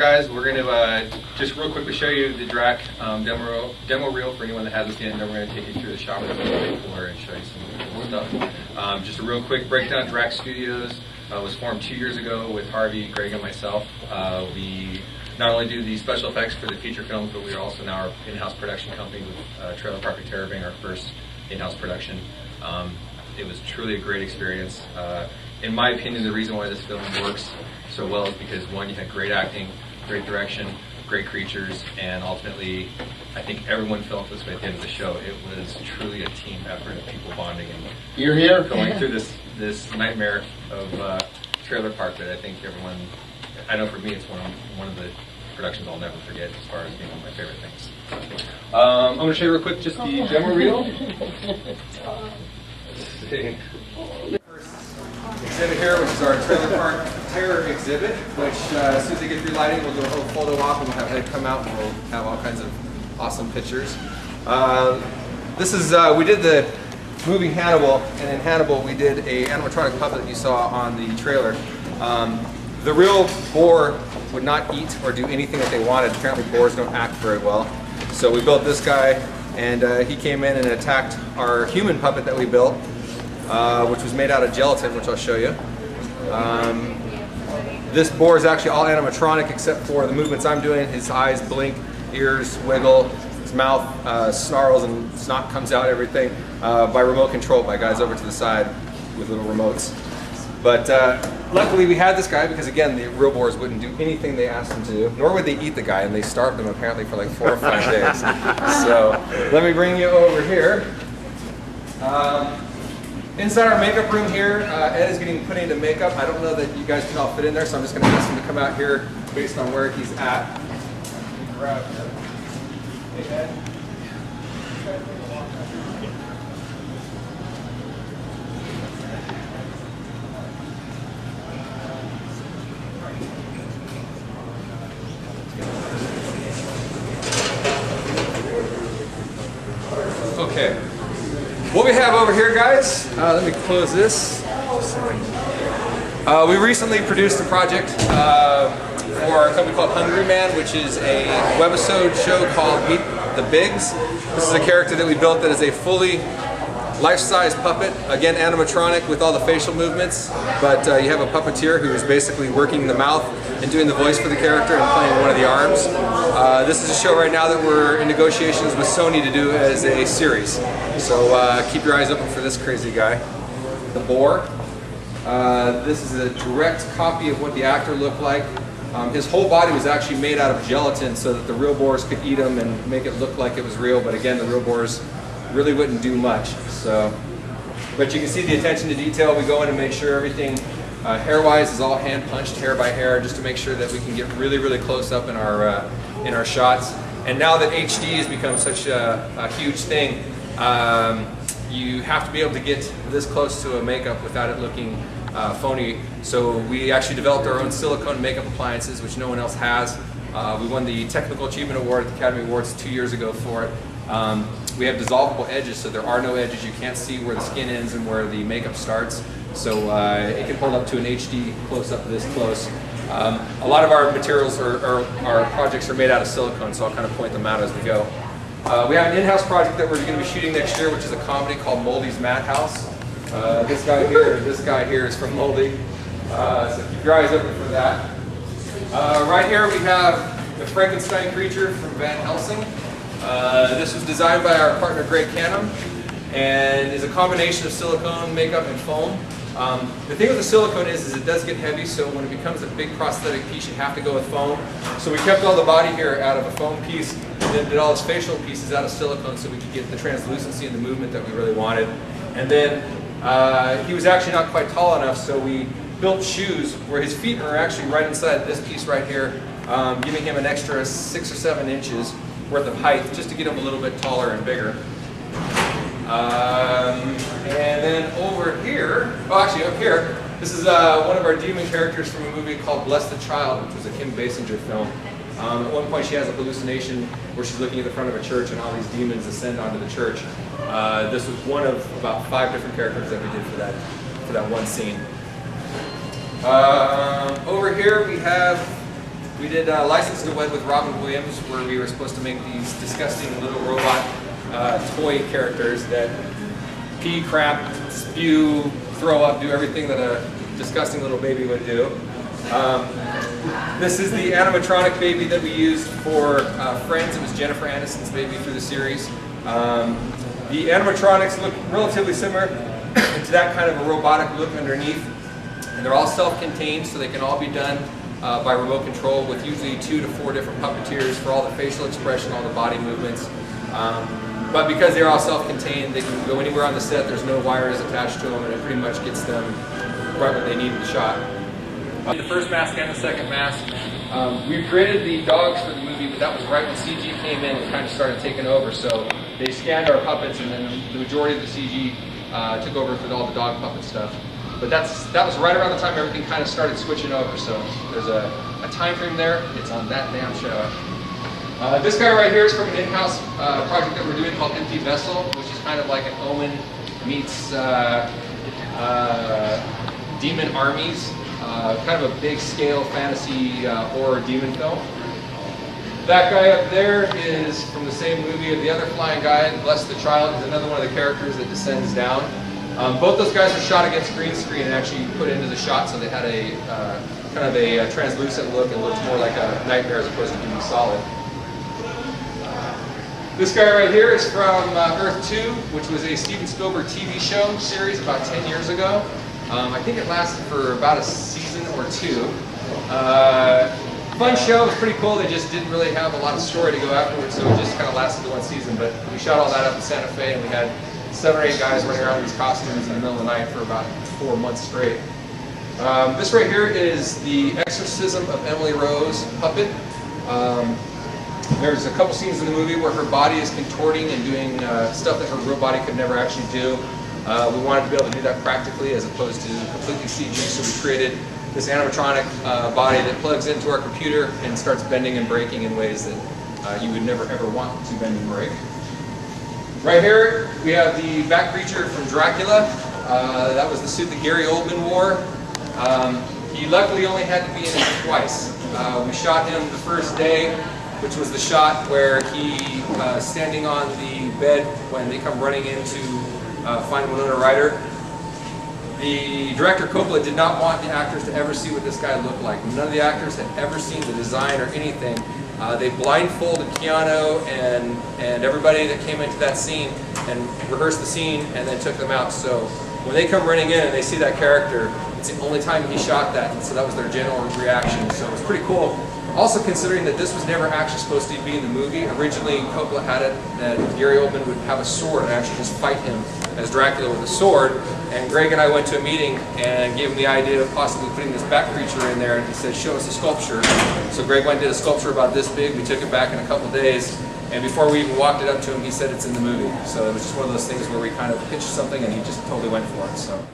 guys. We're going to just real quickly show you the Drac demo reel for anyone that hasn't seen it, and then we're going to take you through the shop with the floor and show you some cool stuff. Just a real quick breakdown. Drac Studios was formed 2 years ago with Harvey, Greg, and myself. We not only do the special effects for the feature films, but we are also now our in-house production company with Trailer Park and Terror being our first in-house production. It was truly a great experience. In my opinion, the reason why this film works so well is because, one, you had great acting, great direction, great creatures, and ultimately, I think everyone felt this way at the end of the show. It was truly a team effort of people bonding and you're here going through this nightmare of Trailer Park that I think everyone, I know for me, it's one of the productions I'll never forget as far as being one of my favorite things. I'm going to show you real quick just the demo reel. Exhibit here, which is our Trailer Park Terror exhibit, which as soon as they get through lighting, we'll do a whole photo op and we'll have Ed come out and we'll have all kinds of awesome pictures. This is, we did the movie Hannibal, and in Hannibal we did a animatronic puppet that you saw on the trailer. The real boar would not eat or do anything that they wanted. Apparently boars don't act very well. So we built this guy, and he came in and attacked our human puppet that we built, which was made out of gelatin, which I'll show you. This boar is actually all animatronic except for the movements I'm doing. His eyes blink, ears wiggle, his mouth snarls and snot comes out, everything by remote control by guys over to the side with little remotes. But luckily we had this guy because, again, the real boars wouldn't do anything they asked them to do, nor would they eat the guy, and they starved him apparently for like 4 or 5 days. So let me bring you over here. Inside our makeup room here, Ed is getting put into makeup. I don't know that you guys can all fit in there, so I'm just going to ask him to come out here based on where he's at. Hey, Ed. Okay. What we have over here, guys, let me close this. We recently produced a project for a company called Hungry Man, which is a webisode show called Meet the Bigs. This is a character that we built that is a fully life-size puppet, again animatronic with all the facial movements, but you have a puppeteer who is basically working the mouth and doing the voice for the character and playing one of the arms. This is a show right now that we're in negotiations with Sony to do as a series. So keep your eyes open for this crazy guy. The boar. This is a direct copy of what the actor looked like. His whole body was actually made out of gelatin so that the real boars could eat him and make it look like it was real, but again, the real boars really wouldn't do much. So, but you can see the attention to detail. We go in and make sure everything hair-wise is all hand-punched, hair by hair, just to make sure that we can get really, really close up in our shots. And now that HD has become such a huge thing, you have to be able to get this close to a makeup without it looking phony. So we actually developed our own silicone makeup appliances, which no one else has. We won the Technical Achievement Award at the Academy Awards 2 years ago for it. We have dissolvable edges, so there are no edges. You can't see where the skin ends and where the makeup starts. So it can hold up to an HD close-up this close. A lot of our materials our projects are made out of silicone, so I'll kind of point them out as we go. We have an in-house project that we're going to be shooting next year, which is a comedy called Moldy's Madhouse. This guy here and this guy here is from Moldy, so keep your eyes open for that. Right here we have the Frankenstein creature from Van Helsing. This was designed by our partner Greg Canham and is a combination of silicone, makeup, and foam. The thing with the silicone is it does get heavy, so when it becomes a big prosthetic piece, you have to go with foam. So we kept all the body here out of a foam piece, and then did all his facial pieces out of silicone so we could get the translucency and the movement that we really wanted. And then he was actually not quite tall enough, so we built shoes where his feet are actually right inside this piece right here, giving him an extra 6 or 7 inches worth of height just to get him a little bit taller and bigger. And then over here, oh actually up here, this is one of our demon characters from a movie called Bless the Child, which was a Kim Basinger film. At one point she has a hallucination where she's looking at the front of a church and all these demons ascend onto the church. This was one of about 5 different characters that we did for that one scene. Over here we have We did License to Wed with Robin Williams, where we were supposed to make these disgusting little robot toy characters that pee, crap, spew, throw up, do everything that a disgusting little baby would do. This is the animatronic baby that we used for Friends. It was Jennifer Aniston's baby through the series. The animatronics look relatively similar to that kind of a robotic look underneath. And they're all self-contained, so they can all be done by remote control with usually 2 to 4 different puppeteers for all the facial expression, all the body movements. But because they're all self-contained, they can go anywhere on the set. There's no wires attached to them, and it pretty much gets them right what they need in the shot. The first mask and the second mask. We created the dogs for the movie, but that was right when CG came in and kind of started taking over. So they scanned our puppets, and then the majority of the CG took over for all the dog puppet stuff. But that was right around the time everything kind of started switching over. So there's a time frame there. It's on that damn show. This guy right here is from an in-house project that we're doing called Empty Vessel, which is kind of like an Omen meets Demon Armies. Kind of a big scale fantasy horror demon film. That guy up there is from the same movie of the other flying guy, Bless the Child. Is another one of the characters that descends down. Both those guys were shot against green screen and actually put into the shot, so they had a kind of a translucent look and looked more like a nightmare as opposed to being solid. This guy right here is from Earth 2, which was a Steven Spielberg TV show series about 10 years ago. I think it lasted for about a season or 2. Fun show, it was pretty cool. They just didn't really have a lot of story to go afterwards, so it just kind of lasted the 1 season. But we shot all that up in Santa Fe, and we had 7 or 8 guys running around in these costumes in the middle of the night for about 4 months straight. This right here is the Exorcism of Emily Rose puppet. There's a couple scenes in the movie where her body is contorting and doing stuff that her real body could never actually do. We wanted to be able to do that practically as opposed to completely CG, so we created this animatronic body that plugs into our computer and starts bending and breaking in ways that you would never ever want to bend and break. Right here we have the Bat Creature from Dracula. That was the suit that Gary Oldman wore. He luckily only had to be in it twice. We shot him the first day, which was the shot where he standing on the bed when they come running in to find Winona Ryder. The director Coppola did not want the actors to ever see what this guy looked like. None of the actors had ever seen the design or anything. They blindfolded Keanu and everybody that came into that scene and rehearsed the scene and then took them out. So when they come running in and they see that character, it's the only time he shot that, and so that was their general reaction. So it was pretty cool. Also considering that this was never actually supposed to be in the movie. Originally Coppola had it that Gary Oldman would have a sword and actually just fight him as Dracula with a sword. And Greg and I went to a meeting and gave him the idea of possibly putting this Bat Creature in there, and he said, show us a sculpture. So Greg went and did a sculpture about this big. We took it back in a couple days, and before we even walked it up to him, he said it's in the movie. So it was just one of those things where we kind of pitched something and he just totally went for it. So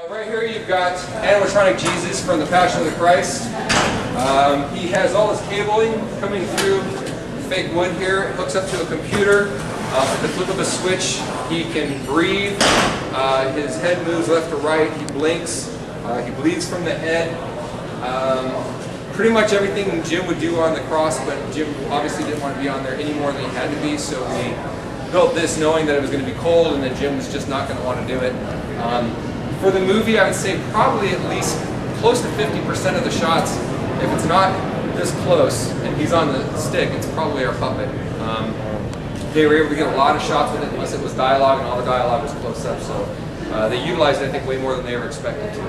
right here you've got animatronic Jesus from the Passion of the Christ. He has all his cabling coming through fake wood here. It hooks up to a computer. At the flip of a switch, he can breathe. His head moves left to right. He blinks. He bleeds from the head. Pretty much everything Jim would do on the cross, but Jim obviously didn't want to be on there any more than he had to be, so we built this knowing that it was going to be cold and that Jim was just not going to want to do it. For the movie, I would say probably at least close to 50% of the shots, if it's not this close and he's on the stick, it's probably our puppet. They were able to get a lot of shots with it, unless it was dialogue, and all the dialogue was close up, so they utilized it, I think, way more than they ever expected to.